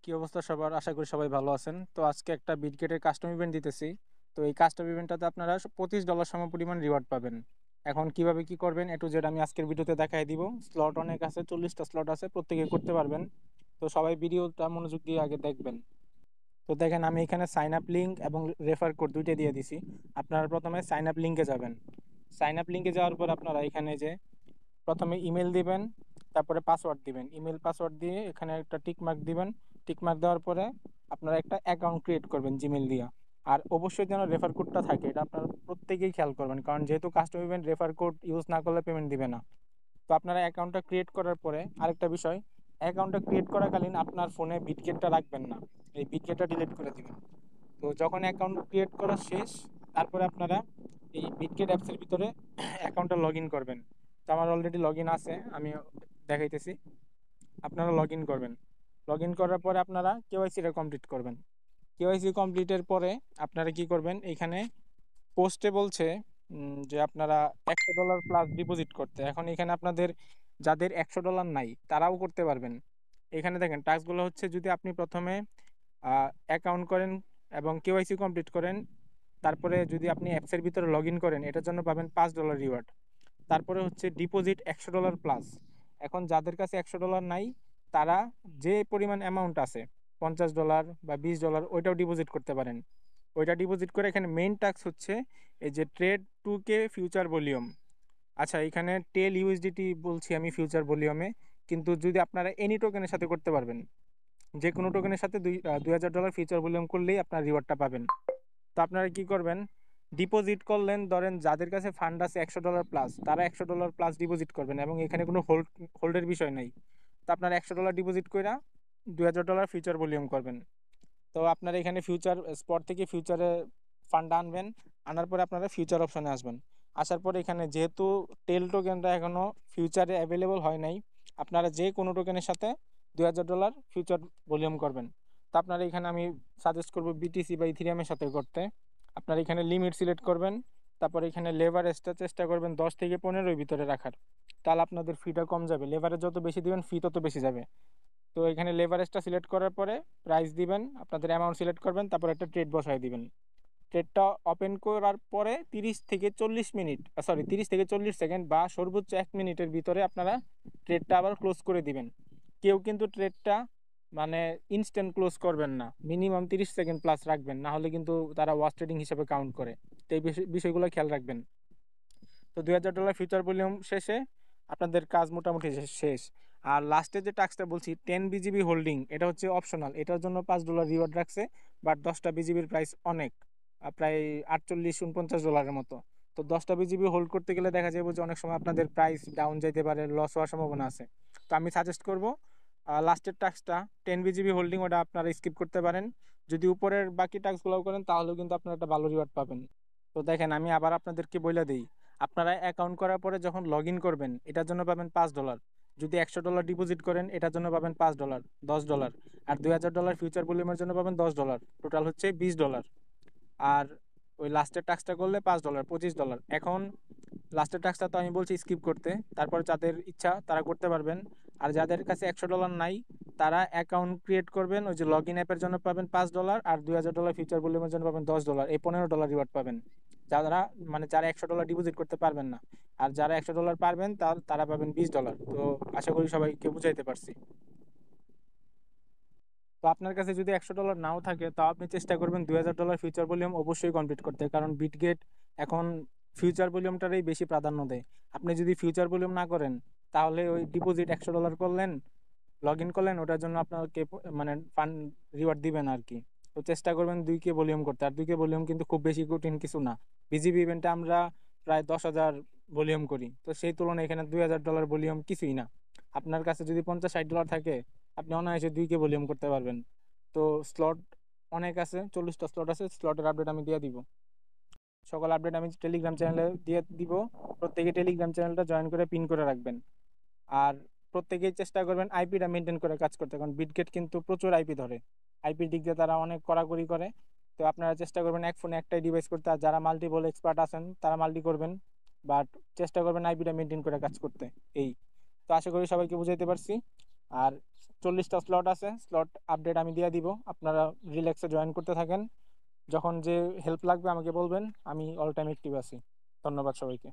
কি অবস্থা সবার? আশা করি সবাই ভালো আছেন। তো আজকে একটা বিটগেটের কাস্টম ইভেন্ট দিতেছি। তো এই কাস্টম ইভেন্টটাতে আপনারা $25 সমপরিমাণ রিওয়ার্ড পাবেন। এখন কিভাবে কি করবেন এ টু জেড আমি আজকের ভিডিওতে দেখাই দিব। স্লট অনেক আছে, 40টা স্লট আছে, প্রত্যেকে করতে পারবেন। তো সবাই ভিডিওটা মনোযোগ দিয়ে আগে দেখবেন। তো দেখেন আমি এখানে সাইন আপ লিঙ্ক এবং রেফার কোড দুইটা দিয়ে দিছি। আপনারা প্রথমে সাইন আপ লিঙ্কে যাবেন। সাইন আপ লিঙ্কে যাওয়ার পর আপনারা এখানে যে প্রথমে ইমেল দিবেন, তারপরে পাসওয়ার্ড দিবেন। ইমেল পাসওয়ার্ড দিয়ে এখানে একটা টিক মার্ক দিবেন। টিক মার্ক দেওয়ার পরে আপনারা একটা অ্যাকাউন্ট ক্রিয়েট করবেন জিমেল দিয়ে। আর অবশ্যই যেন রেফার কোডটা থাকে, এটা আপনারা প্রত্যেকেই খেয়াল করবেন, কারণ যেহেতু custom event refer code use না করলে পেমেন্ট দিবে না। তো আপনারা অ্যাকাউন্টটা ক্রিয়েট করার পরে আরেকটা বিষয়, অ্যাকাউন্টটা ক্রিয়েট করাকালীন আপনার ফোনে বিটগেটটা রাখবেন না, এই বিটগেটটা ডিলিট করে দিবেন। তো যখন অ্যাকাউন্ট ক্রিয়েট করা শেষ, তারপরে আপনারা এই বিটগেট অ্যাপসের ভিতরে অ্যাকাউন্টটা লগ ইন করবেন। তো আমার অলরেডি লগ ইন আছে, আমি দেখাইতেছি। আপনারা লগ ইন করবেন। লগ ইন করার পরে আপনারা কেওয়াইসিটা কমপ্লিট করবেন। কেওয়াইসি কমপ্লিটের পরে আপনারা কি করবেন, এইখানে পোস্টে বলছে যে আপনারা $100 প্লাস ডিপোজিট করতে। এখন এখানে আপনাদের যাদের $100 নাই তারাও করতে পারবেন। এখানে দেখেন টাস্কগুলো হচ্ছে, যদি আপনি প্রথমে অ্যাকাউন্ট করেন এবং কেওয়াইসি কমপ্লিট করেন, তারপরে যদি আপনি অ্যাপসের ভিতরে লগ ইন করেন, এটার জন্য পাবেন $5 রিওয়ার্ড। তারপরে হচ্ছে ডিপোজিট $100 প্লাস। এখন যাদের কাছে $100 নাই, তারা যে পরিমাণ অ্যামাউন্ট আছে, $50 বা $20, ওইটাও ডিপোজিট করতে পারেন। ওইটা ডিপোজিট করে এখানে মেইন টাস্ক হচ্ছে এই যে ট্রেড 2K ফিউচার ভলিউম। আচ্ছা, এখানে টেল ইউএসডিটি বলছি আমি ফিউচার ভলিউমে, কিন্তু যদি আপনারা এনি টোকেনের সাথে করতে পারবেন, যে কোনো টোকেনের সাথে $2000 ফিউচার ভলিউম করলেই আপনার রিওয়ার্ডটা পাবেন। তো আপনারা কি করবেন, ডিপোজিট করলেন, ধরেন যাদের কাছে ফান্ড আছে $100 প্লাস, তারা $100 প্লাস ডিপোজিট করবেন এবং এখানে কোনো হোল্ডের বিষয় নেই। তো আপনার $100 ডিপোজিট করে $2000 ফিউচার ভলিউম করবেন। তো আপনারা এখানে ফিউচার স্পট থেকে ফিউচারে ফান্ড আনবেন। আনার পরে আপনারা ফিউচার অপশনে আসবেন। আসার পরে এখানে যেহেতু টেল টোকেনটা এখনও ফিউচারে অ্যাভেলেবল হয় নাই, আপনারা যে কোনো টোকেনের সাথে $2000 ফিউচার ভলিউম করবেন। তো আপনারা এখানে আমি সাজেস্ট করব বিটিসি বা ইথিরিয়ামের সাথে করতে। আপনারা এখানে লিমিট সিলেক্ট করবেন। তারপরে এখানে লেভারেজটা চেষ্টা করবেন 10 থেকে 15 ভিতরে রাখার। তাহলে আপনাদের ফিটা কম যাবে, লেভারেজ যত বেশি দিবেন ফি তত বেশি যাবে। তো এখানে লেভারেজটা সিলেক্ট করার পরে প্রাইস দিবেন, আপনাদের অ্যামাউন্ট সিলেক্ট করবেন, তারপর একটা ট্রেড বসায় দিবেন। ট্রেডটা ওপেন করার পরে 30 থেকে 40 মিনিট, সরি 30 থেকে 40 সেকেন্ড বা সর্বোচ্চ 1 মিনিটের ভিতরে আপনারা ট্রেডটা আবার ক্লোজ করে দিবেন। কেউ কিন্তু ট্রেডটা মানে ইনস্ট্যান্ট ক্লোজ করবেন না, মিনিমাম 30 সেকেন্ড প্লাস রাখবেন, না হলে কিন্তু তারা ওয়াচ ট্রেডিং হিসেবে কাউন্ট করে। তো এই বিষয়গুলো খেয়াল রাখবেন। তো $2000 ফিউচার ভলিউম শেষে আপনাদের কাজ মোটামুটি শেষ। আর লাস্টে যে টাস্কটা বলছি 10 BGB হোল্ডিং, এটা হচ্ছে অপশনাল, এটার জন্য $5 রিওয়ার্ড রাখছে। বাট 10টা বিজিবির প্রাইস অনেক, প্রায় 48-49 ডলারের মতো। তো 10টা বিজিবি হোল্ড করতে গেলে দেখা যাবে যে অনেক সময় আপনাদের প্রাইস ডাউন যাইতে পারে, লস হওয়ার সম্ভাবনা আছে। তো আমি সাজেস্ট করব লাস্টের টাস্কটা 10 BGB হোল্ডিং, ওটা আপনারা স্কিপ করতে পারেন। যদি উপরের বাকি টাস্কগুলোও করেন তাহলেও কিন্তু আপনারা একটা ভালো রিওয়ার্ড পাবেন। তো দেখেন আমি আবার আপনাদেরকে বলে দিই, আপনারা অ্যাকাউন্ট করার পরে যখন লগ ইন করবেন এটার জন্য পাবেন $5। যদি $100 ডিপোজিট করেন এটার জন্য পাবেন $5, $10। আর $2000 ফিউচার ভলিউমের জন্য পাবেন $10, টোটাল হচ্ছে $20। আর ওই লাস্টের টাস্কটা করলে $5, $25। এখন লাস্টের টাস্কটা তো আমি বলছি স্কিপ করতে, তারপর যাদের ইচ্ছা তারা করতে পারবেন। আর যাদের কাছে $100 নাই, তারা অ্যাকাউন্ট ক্রিয়েট করবেন, ওই যে লগ ইন অ্যাপের জন্য পাবেন $5, আর $2000 ফিউচার ভলিউমের জন্য পাবেন $10, এই $15 রিওয়ার্ড পাবেন। যারা যারা $100 ডিপোজিট করতে পারবেন না, আর যারা $100 পারবেন তারা পাবেন $20। তো আশা করি সবাইকে বুঝাইতে পারছি। তো আপনার কাছে যদি $100 নাও থাকে, তাও আপনি চেষ্টা করবেন $2000 ফিউচার ভলিউম অবশ্যই কমপ্লিট করতে, কারণ বিটগেট এখন ফিউচার ভলিউমটারই বেশি প্রাধান্য দেয়। আপনি যদি ফিউচার ভলিউম না করেন, তাহলে ওই ডিপোজিট $100 করলেন, লগ ইন করলেন, ওটার জন্য আপনাকে ফান্ড রিওয়ার্ড দিবেন আর কি। তো চেষ্টা করবেন 2K ভলিউম করতে। আর 2K ভলিউম কিন্তু খুব বেশি কঠিন কিছু না। বিজিবি ইভেন্টে আমরা প্রায় 10,000 ভলিউম করি, তো সেই তুলনায় এখানে $2000 ভলিউম কিছুই না। আপনার কাছে যদি 50-60 ডলার থাকে, আপনি অনায়াসে 2K ভলিউম করতে পারবেন। তো স্লট অনেক আছে, 40টা স্লট আছে, স্লটের আপডেট আমি দিয়ে দিব। সকল আপডেট আমি টেলিগ্রাম চ্যানেলে দিয়ে দিব। প্রত্যেকে টেলিগ্রাম চ্যানেলটা জয়েন করে পিন করে রাখবেন। আর প্রত্যেকেই চেষ্টা করবেন আইপিটা মেনটেন করে কাজ করতে, কারণ বিটগেট কিন্তু প্রচুর আইপি ধরে। আইপির দিক দিয়ে তারা অনেক কড়াকড়ি করে। তো আপনারা চেষ্টা করবেন এক ফোনে একটাই ডিভাইস করতে, আর যারা মাল্টিপল এক্সপার্ট আছেন তারা মাল্টি করবেন। বাট চেষ্টা করবেন আইপিটা মেনটেন করে কাজ করতে। এই তো আশা করি সবাইকে বুঝাইতে পারছি। আর 40টা স্লট আছে, স্লট আপডেট আমি দিয়ে দিব। আপনারা রিল্যাক্সে জয়েন করতে থাকেন। যখন যে হেল্প লাগবে আমাকে বলবেন, আমি অল টাইম অ্যাক্টিভ আছি। ধন্যবাদ সবাইকে।